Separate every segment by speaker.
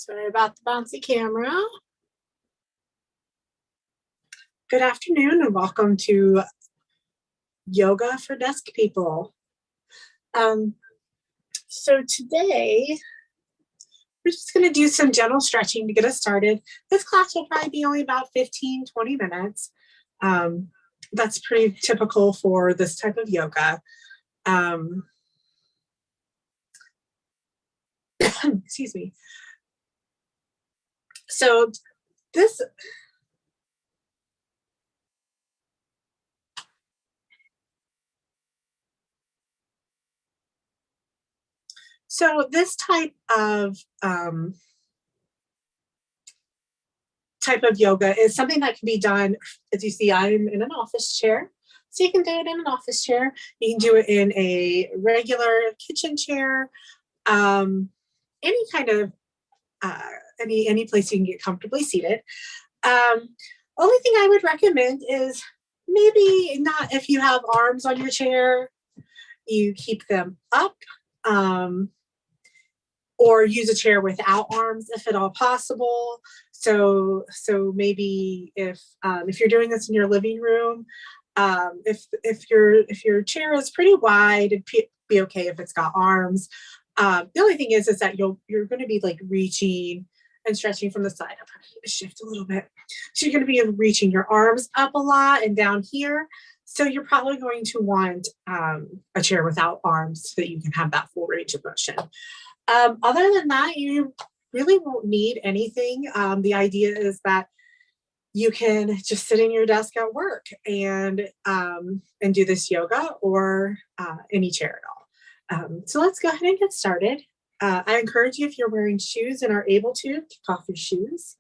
Speaker 1: Sorry about the bouncy camera. Good afternoon and welcome to Yoga for Desk People. So today, we're just going to do some gentle stretching to get us started. This class will probably be only about 15, 20 minutes. That's pretty typical for this type of yoga. Excuse me. So this type of yoga is something that can be done. As you see, I'm in an office chair. So you can do it in an office chair. You can do it in a regular kitchen chair, any kind of, any place you can get comfortably seated. Only thing I would recommend is maybe not if you have arms on your chair, you keep them up, or use a chair without arms if at all possible. So maybe if you're doing this in your living room, if your chair is pretty wide, it'd be okay if it's got arms. The only thing is that you're going to be like reaching and stretching from the side. I'm going to shift a little bit. So you're going to be reaching your arms up a lot and down here. So you're probably going to want a chair without arms so that you can have that full range of motion. Other than that, you really won't need anything. The idea is that you can just sit in your desk at work and do this yoga or any chair at all. So let's go ahead and get started. I encourage you, if you're wearing shoes and are able to, kick off your shoes.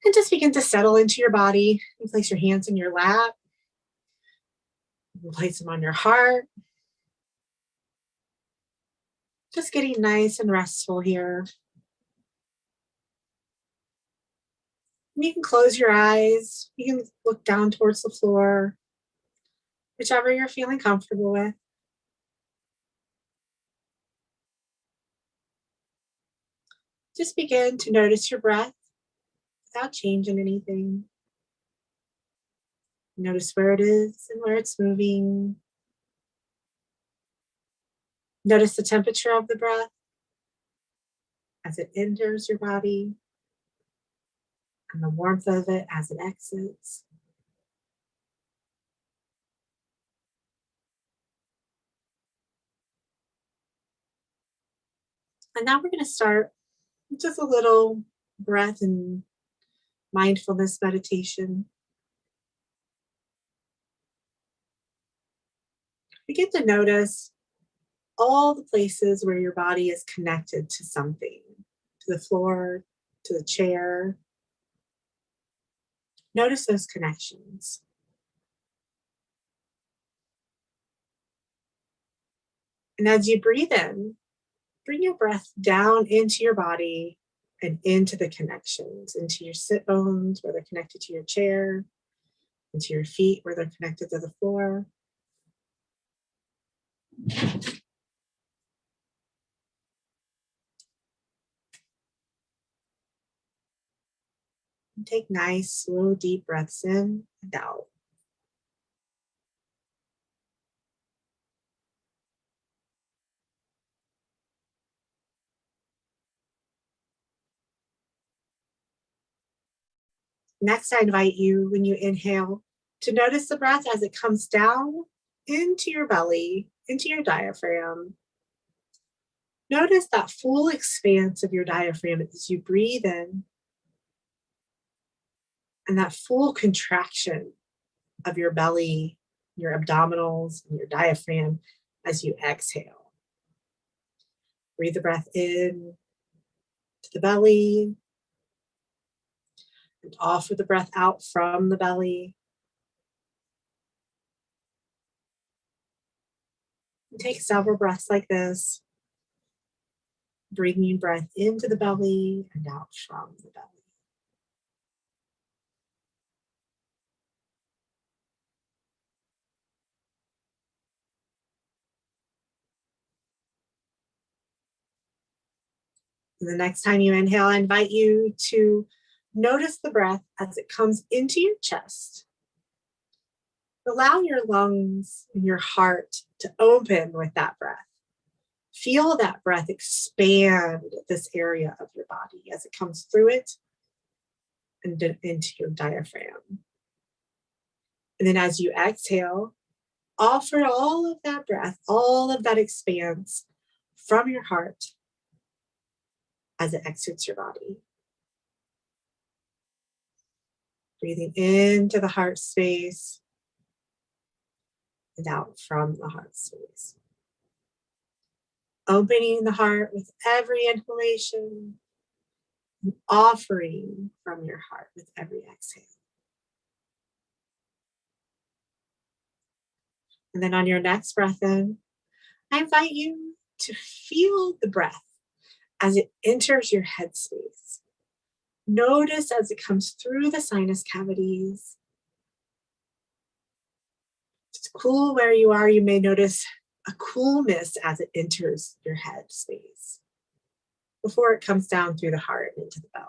Speaker 1: And just begin to settle into your body. You place your hands in your lap. You place them on your heart. Just getting nice and restful here. You can close your eyes. You can look down towards the floor, whichever you're feeling comfortable with. Just begin to notice your breath without changing anything. Notice where it is and where it's moving. Notice the temperature of the breath as it enters your body and the warmth of it as it exits. And now we're going to start with just a little breath and mindfulness meditation. Begin to notice all the places where your body is connected to something, to the floor, to the chair. Notice those connections. And as you breathe in, bring your breath down into your body and into the connections, into your sit bones where they're connected to your chair, into your feet where they're connected to the floor. And take nice, slow, deep breaths in and out. Next, I invite you, when you inhale, to notice the breath as it comes down into your belly, into your diaphragm. Notice that full expanse of your diaphragm as you breathe in, and that full contraction of your belly, your abdominals, and your diaphragm as you exhale. Breathe the breath in to the belly, and offer the breath out from the belly. And take several breaths like this, bringing breath into the belly and out from the belly. And the next time you inhale, I invite you to notice the breath as it comes into your chest. Allow your lungs and your heart to open with that breath. Feel that breath expand this area of your body as it comes through it and into your diaphragm. And then as you exhale, offer all of that breath, all of that expanse from your heart as it exits your body. Breathing into the heart space and out from the heart space. Opening the heart with every inhalation and offering from your heart with every exhale. And then on your next breath in, I invite you to feel the breath as it enters your head space. Notice as it comes through the sinus cavities. It's cool where you are. You may notice a coolness as it enters your head space before it comes down through the heart and into the belly.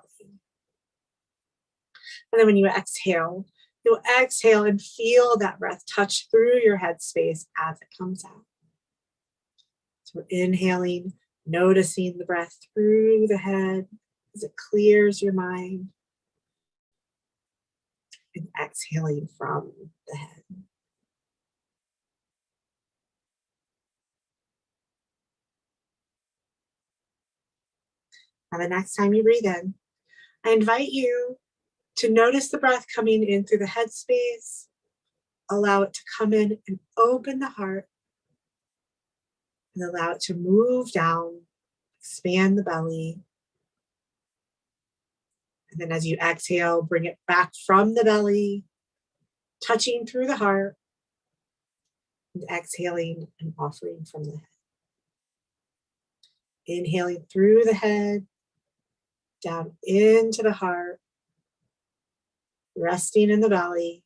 Speaker 1: And then when you exhale, you'll exhale and feel that breath touch through your head space as it comes out. So we're inhaling, noticing the breath through the head as it clears your mind, and exhaling from the head. Now the next time you breathe in, I invite you to notice the breath coming in through the head space. Allow it to come in and open the heart, and allow it to move down, expand the belly. And then as you exhale, bring it back from the belly, touching through the heart, and exhaling and offering from the head. Inhaling through the head, down into the heart, resting in the belly,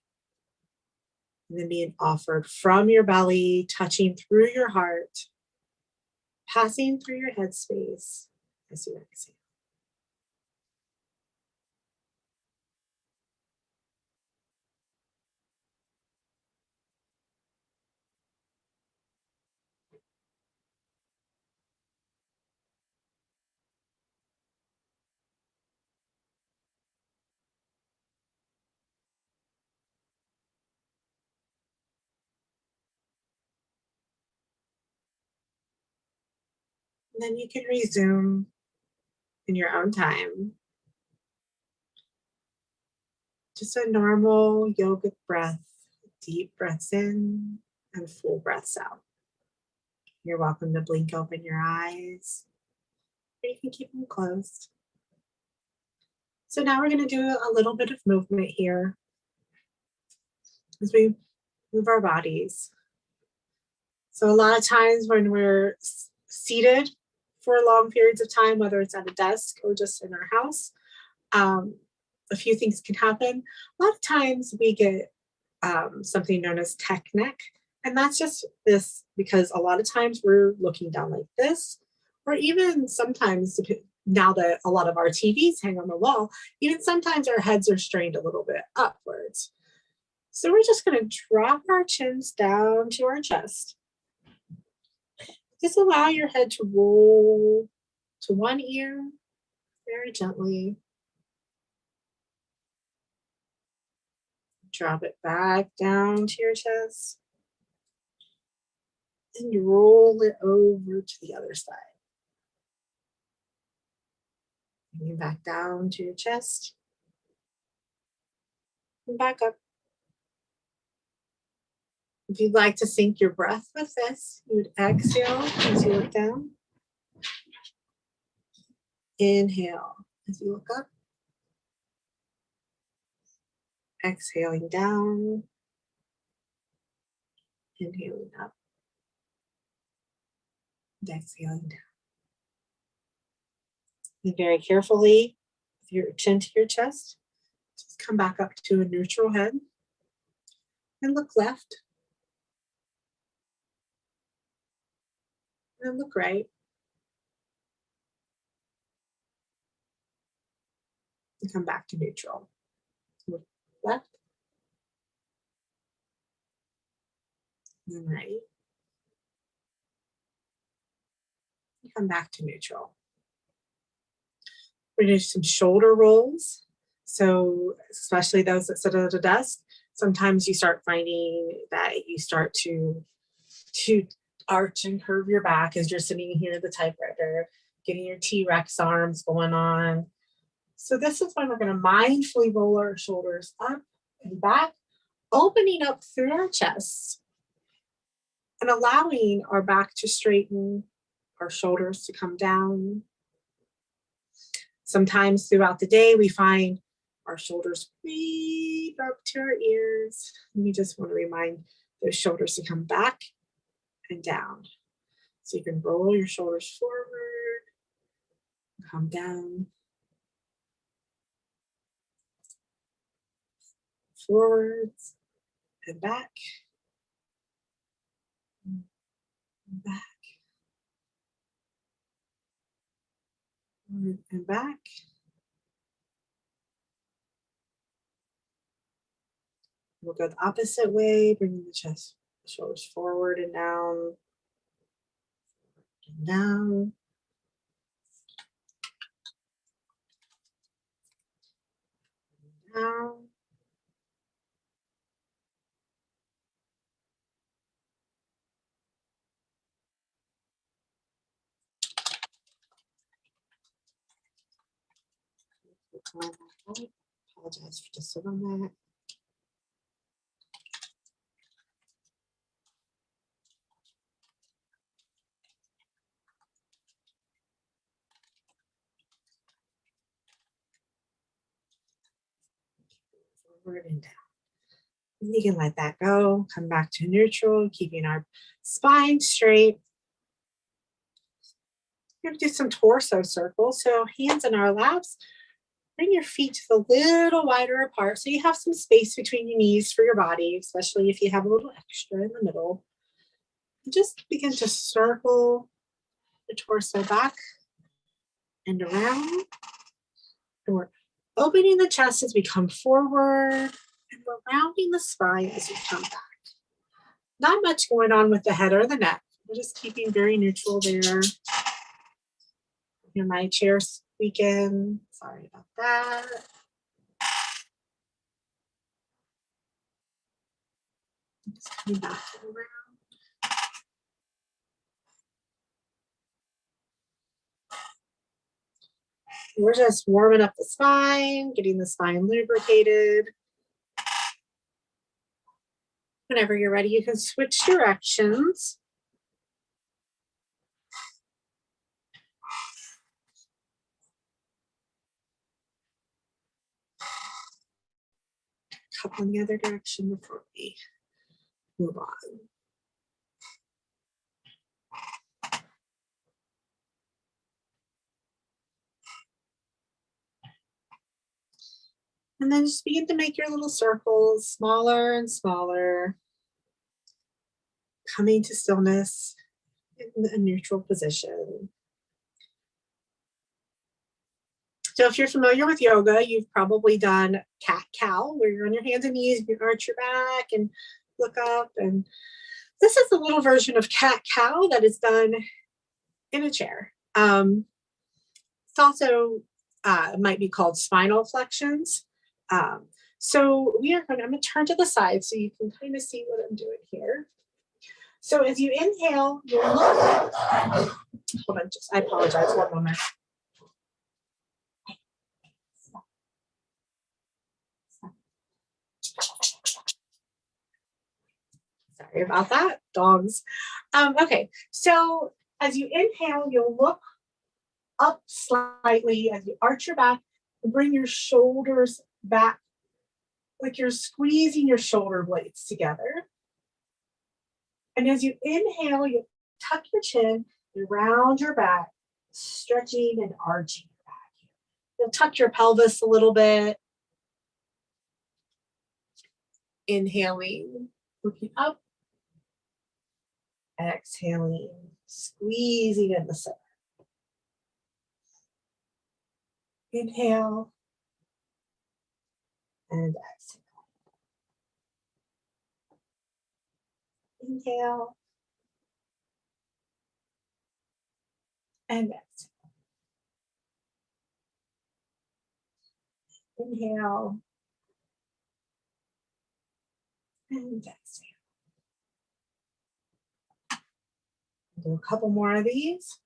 Speaker 1: and then being offered from your belly, touching through your heart, passing through your head space as you exhale. And then you can resume in your own time. Just a normal yogic breath, deep breaths in and full breaths out. You're welcome to blink open your eyes, or you can keep them closed. So now we're going to do a little bit of movement here as we move our bodies. So a lot of times when we're seated for long periods of time, whether it's at a desk or just in our house, a few things can happen. A lot of times we get something known as tech neck, and that's just this because a lot of times we're looking down like this, or even sometimes now that a lot of our TVs hang on the wall, even sometimes our heads are strained a little bit upwards. So we're just going to drop our chins down to our chest. Just allow your head to roll to one ear very gently. Drop it back down to your chest. And you roll it over to the other side. Bring it back down to your chest. And back up. If you'd like to sync your breath with this, you would exhale as you look down. Inhale as you look up. Exhaling down. Inhaling up. And exhaling down. And very carefully, with your chin to your chest, just come back up to a neutral head. And look left. And look right. and come back to neutral. Left and right. Come back to neutral. We're going to do some shoulder rolls. So especially those that sit at a desk, sometimes you start finding that you start to arch and curve your back as you're sitting here at the typewriter, getting your T-Rex arms going on. So this is when we're going to mindfully roll our shoulders up and back, opening up through our chest and allowing our back to straighten, our shoulders to come down. Sometimes throughout the day, we find our shoulders creep up to our ears. And we just want to remind those shoulders to come back and down. So you can roll your shoulders forward, come down, forwards and back, and back, forward and back. We'll go the opposite way, bringing the chest, shoulders forward and down, and down. Down. Apologize for just a moment. Forward and down. And you can let that go. Come back to neutral, keeping our spine straight. We're going to do some torso circles. So hands in our laps. Bring your feet just a little wider apart so you have some space between your knees for your body, especially if you have a little extra in the middle. And just begin to circle the torso back and around. And we're opening the chest as we come forward, and we're rounding the spine as we come back. Not much going on with the head or the neck. We're just keeping very neutral there. Hear my chair squeaking. Sorry about that. Just coming back around. We're just warming up the spine, getting the spine lubricated. Whenever you're ready, you can switch directions. Couple in the other direction before we move on. And then just begin to make your little circles smaller and smaller, coming to stillness in a neutral position. So if you're familiar with yoga, you've probably done cat-cow, where you're on your hands and knees, you arch your back and look up. And this is a little version of cat-cow that is done in a chair. It's also might be called spinal flexions. So I'm going to turn to the side so you can kind of see what I'm doing here. So as you inhale, you'll look. Hold on, I apologize, one moment. Sorry about that, dogs. Okay, so as you inhale, you'll look up slightly as you arch your back and bring your shoulders back like you're squeezing your shoulder blades together. And as you inhale, you tuck your chin, you round your back, stretching and arching your back. You'll tuck your pelvis a little bit. Inhaling, looking up. Exhaling, squeezing in the center. Inhale, and exhale. Inhale and exhale. Inhale and exhale. Do a couple more of these.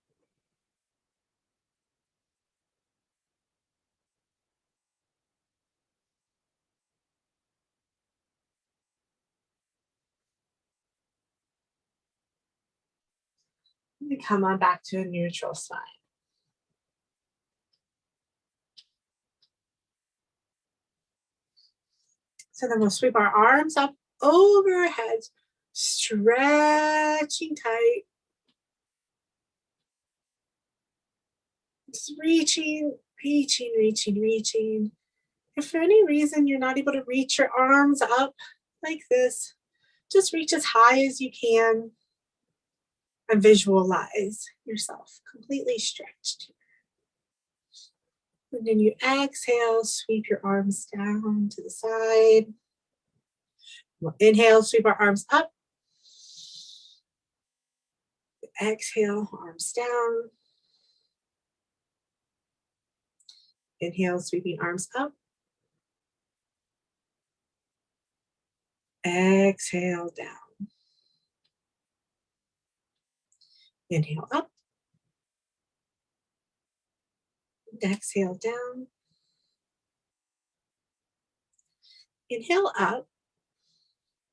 Speaker 1: And come on back to a neutral spine. So then we'll sweep our arms up over our heads, stretching tight. Just reaching, reaching, reaching, reaching. If for any reason you're not able to reach your arms up like this, just reach as high as you can and visualize yourself completely stretched. And then you exhale, sweep your arms down to the side. We'll inhale, sweep our arms up. Exhale, arms down. Inhale, sweeping arms up. Exhale, down. Inhale, up. Exhale, down. Inhale, up.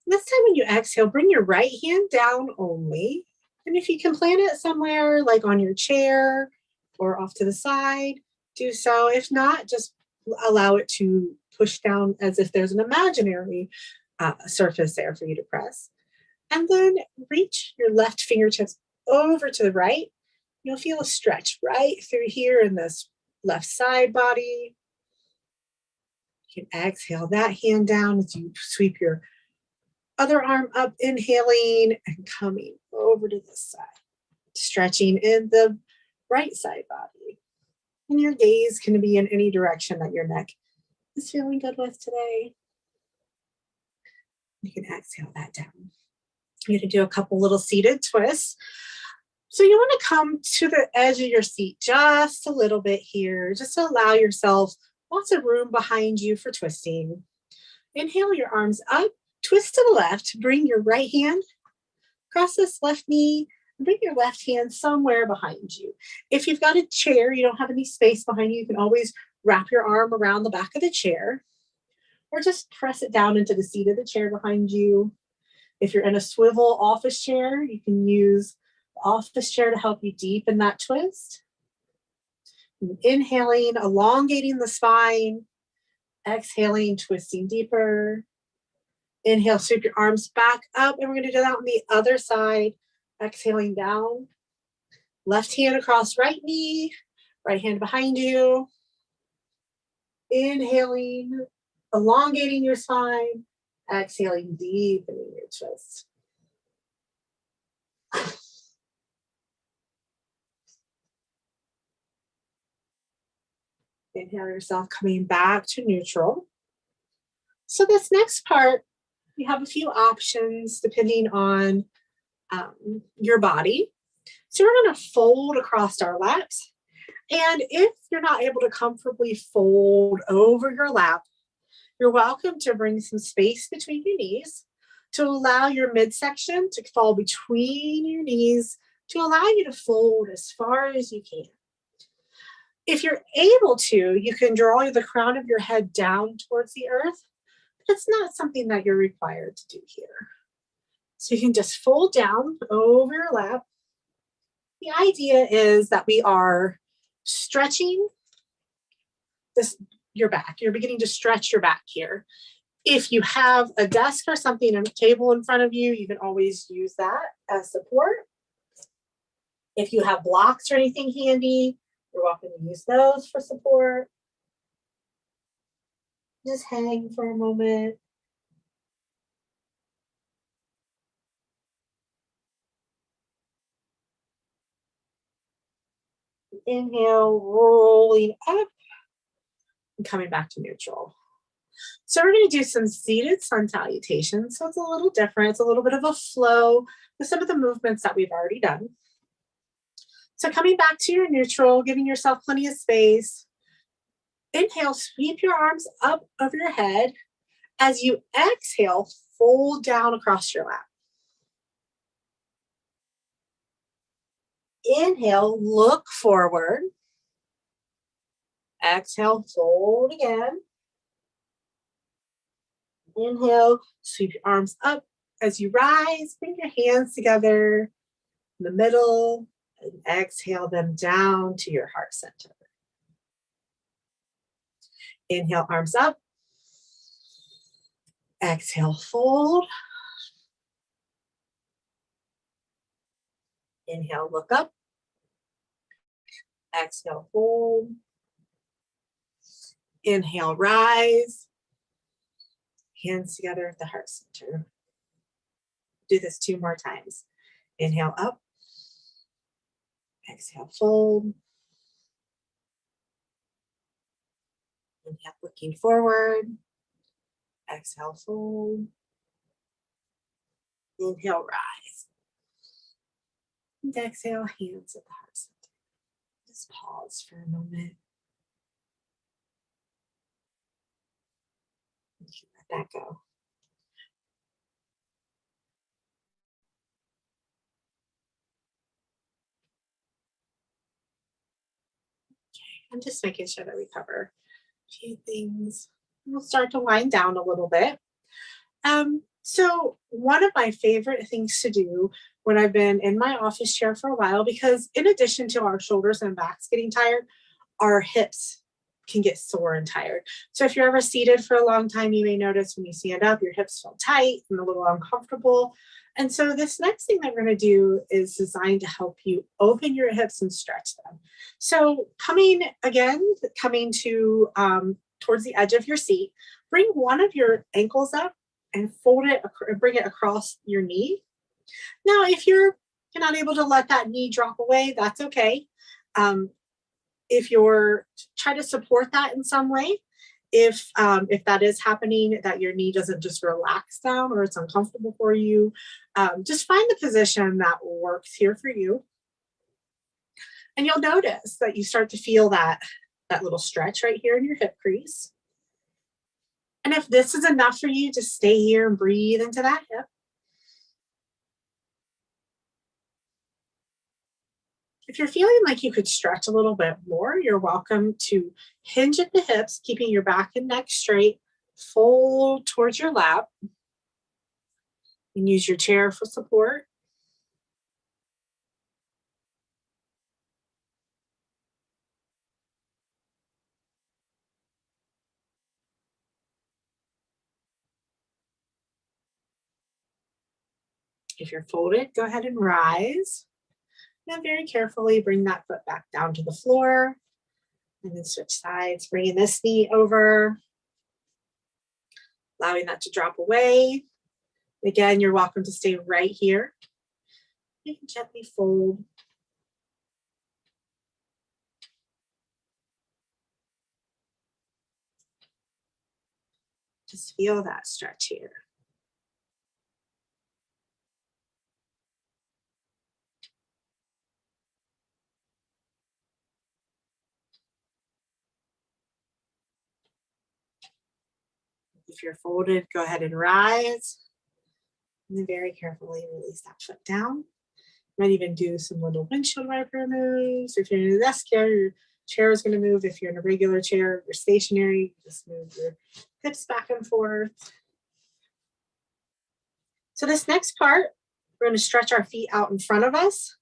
Speaker 1: This time when you exhale, bring your right hand down only. And if you can plant it somewhere like on your chair or off to the side, do so. If not, just allow it to push down as if there's an imaginary surface there for you to press. And then reach your left fingertips over to the right. You'll feel a stretch right through here in this left side body. You can exhale that hand down as you sweep your other arm up, inhaling and coming over to this side. Stretching in the right side body. And your gaze can be in any direction that your neck is feeling good with today. You can exhale that down. You're going to do a couple little seated twists. So you want to come to the edge of your seat just a little bit here, just to allow yourself lots of room behind you for twisting. Inhale your arms up, twist to the left, bring your right hand across this left knee, and bring your left hand somewhere behind you. If you've got a chair, you don't have any space behind you, you can always wrap your arm around the back of the chair, or just press it down into the seat of the chair behind you. If you're in a swivel office chair, you can use the office chair to help you deepen that twist. Inhaling, elongating the spine. Exhaling, twisting deeper. Inhale, sweep your arms back up, and we're going to do that on the other side. Exhaling down. Left hand across right knee, right hand behind you. Inhaling, elongating your spine. Exhaling, deepening your twist. Inhale yourself coming back to neutral. So this next part, you have a few options depending on your body. So we're going to fold across our laps. And if you're not able to comfortably fold over your lap, you're welcome to bring some space between your knees to allow your midsection to fall between your knees to allow you to fold as far as you can. If you're able to, you can draw the crown of your head down towards the earth. But it's not something that you're required to do here. So you can just fold down over your lap. The idea is that we are stretching your back. You're beginning to stretch your back here. If you have a desk or something, a table in front of you, you can always use that as support. If you have blocks or anything handy, you're welcome to use those for support. Just hang for a moment. Inhale, rolling up and coming back to neutral. So we're going to do some seated sun salutations. So it's a little different. It's a little bit of a flow with some of the movements that we've already done. So coming back to your neutral, giving yourself plenty of space. Inhale, sweep your arms up over your head. As you exhale, fold down across your lap. Inhale, look forward. Exhale, fold again. Inhale, sweep your arms up. As you rise, bring your hands together in the middle and exhale them down to your heart center. Inhale, arms up. Exhale, fold. Inhale, look up. Exhale, fold. Inhale, rise. Hands together at the heart center. Do this 2 more times. Inhale, up. Exhale, fold. Inhale, looking forward. Exhale, fold. Inhale, rise. And exhale, hands at the heart center. Just pause for a moment. Let that go. Okay, I'm just making sure that we cover a few things. We'll start to wind down a little bit. So one of my favorite things to do when I've been in my office chair for a while, because in addition to our shoulders and backs getting tired, our hips can get sore and tired. So if you're ever seated for a long time, you may notice when you stand up, your hips feel tight and a little uncomfortable. And so this next thing that we're going to do is designed to help you open your hips and stretch them. So coming to towards the edge of your seat, bring one of your ankles up and fold it, bring it across your knee. Now, if you're not able to let that knee drop away, that's okay. If you're try to support that in some way, if that is happening, that your knee doesn't just relax down or it's uncomfortable for you, just find the position that works here for you. And you'll notice that you start to feel that little stretch right here in your hip crease. And if this is enough for you, just stay here and breathe into that hip. If you're feeling like you could stretch a little bit more, you're welcome to hinge at the hips, keeping your back and neck straight, fold towards your lap, and use your chair for support. If you're folded, go ahead and rise. And very carefully bring that foot back down to the floor. And then switch sides, bringing this knee over, allowing that to drop away. Again, you're welcome to stay right here. You can gently fold. Just feel that stretch here. If you're folded, go ahead and rise. And then very carefully release that foot down. You might even do some little windshield wiper moves. If you're in a desk chair, your chair is going to move. If you're in a regular chair, you're stationary, just move your hips back and forth. So this next part, we're going to stretch our feet out in front of us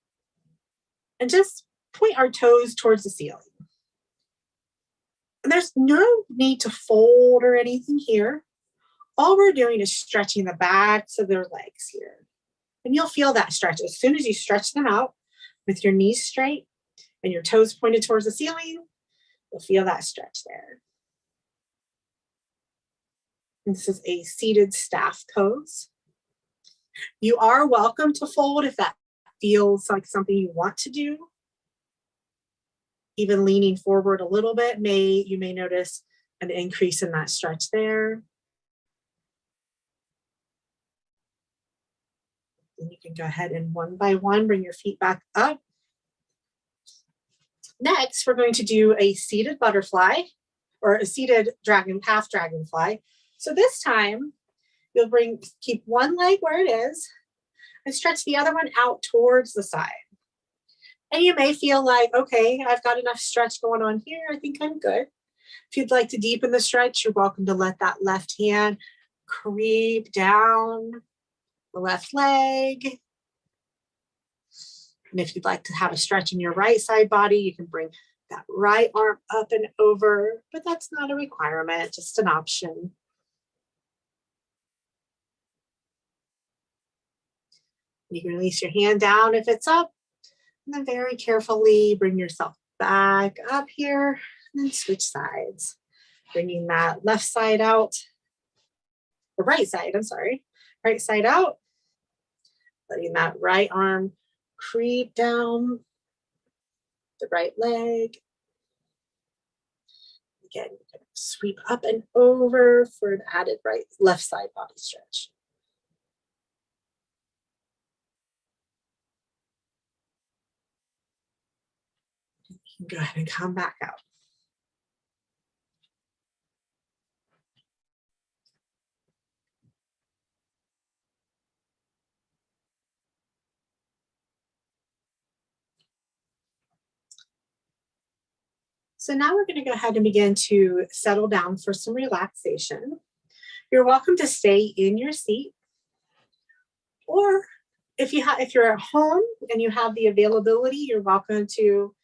Speaker 1: and just point our toes towards the ceiling. And there's no need to fold or anything here. All we're doing is stretching the backs of their legs here. And you'll feel that stretch as soon as you stretch them out with your knees straight and your toes pointed towards the ceiling. You'll feel that stretch there. And this is a seated staff pose. You are welcome to fold if that feels like something you want to do. Even leaning forward a little bit, you may notice an increase in that stretch there. And you can go ahead and one by one bring your feet back up. Next, we're going to do a seated butterfly or a seated half dragonfly. So this time you'll keep one leg where it is and stretch the other one out towards the side. And you may feel like, okay, I've got enough stretch going on here. I think I'm good. If you'd like to deepen the stretch, you're welcome to let that left hand creep down the left leg. And if you'd like to have a stretch in your right side body, you can bring that right arm up and over, but that's not a requirement, just an option. You can release your hand down if it's up, and then very carefully bring yourself back up here and then switch sides. Bringing that left side out, or right side, I'm sorry, right side out. Letting that right arm creep down the right leg. Again, sweep up and over for an added left side body stretch. You can go ahead and come back out. So now we're going to go ahead and begin to settle down for some relaxation. You're welcome to stay in your seat, or if you're at home and you have the availability, you're welcome to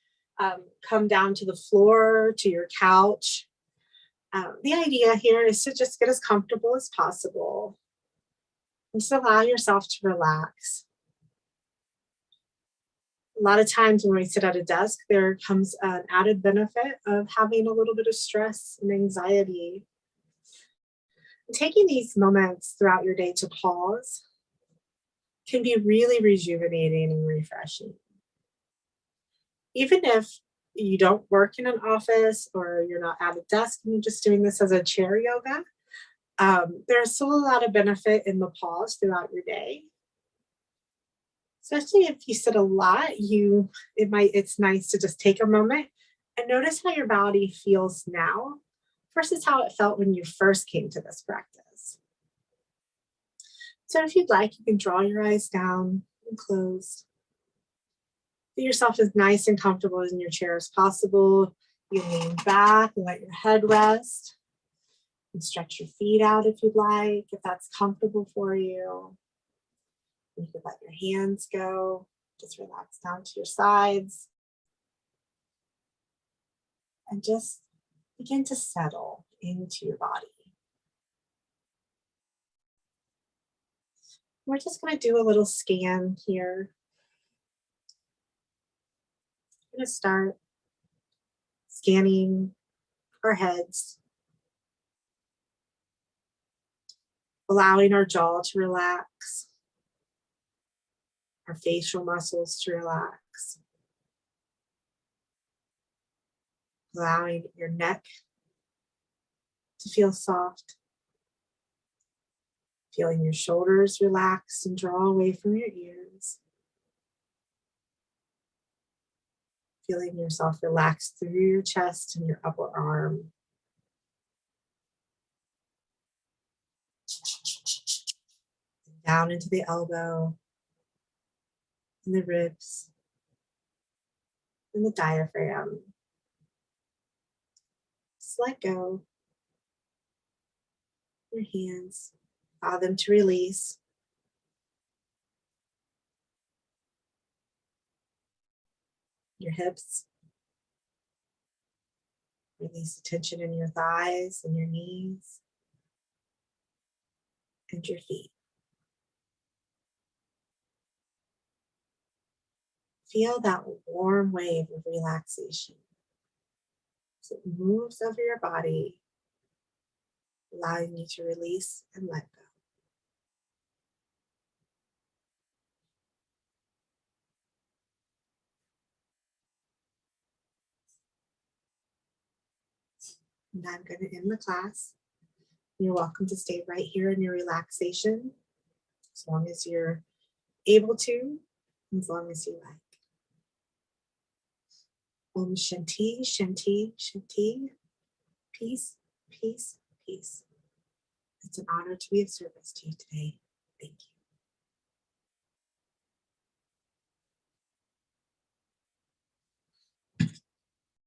Speaker 1: come down to the floor, to your couch. The idea here is to just get as comfortable as possible and just allow yourself to relax. A lot of times when we sit at a desk, there comes an added benefit of having a little bit of stress and anxiety. Taking these moments throughout your day to pause can be really rejuvenating and refreshing. Even if you don't work in an office or you're not at a desk and you're just doing this as a chair yoga, there's still a lot of benefit in the pause throughout your day. Especially if you sit a lot, it's nice to just take a moment and notice how your body feels now versus how it felt when you first came to this practice. So if you'd like, you can draw your eyes down and close. Get yourself as nice and comfortable in your chair as possible. You lean back and let your head rest. And stretch your feet out if you'd like, if that's comfortable for you. You can let your hands go. Just relax down to your sides. And just begin to settle into your body. We're just going to do a little scan here. I'm going to start scanning our heads, allowing our jaw to relax, our facial muscles to relax, allowing your neck to feel soft, feeling your shoulders relax and draw away from your ears, feeling yourself relax through your chest and your upper arm. Down into the elbow, and the ribs, and the diaphragm. Just let go. Your hands, allow them to release. Your hips. Release the tension in your thighs and your knees and your feet. Feel that warm wave of relaxation as it moves over your body, allowing you to release and let go. And I'm going to end the class. You're welcome to stay right here in your relaxation as long as you're able to, as long as you like. Om Shanti, Shanti, Shanti. Peace, peace, peace. It's an honor to be of service to you today. Thank you.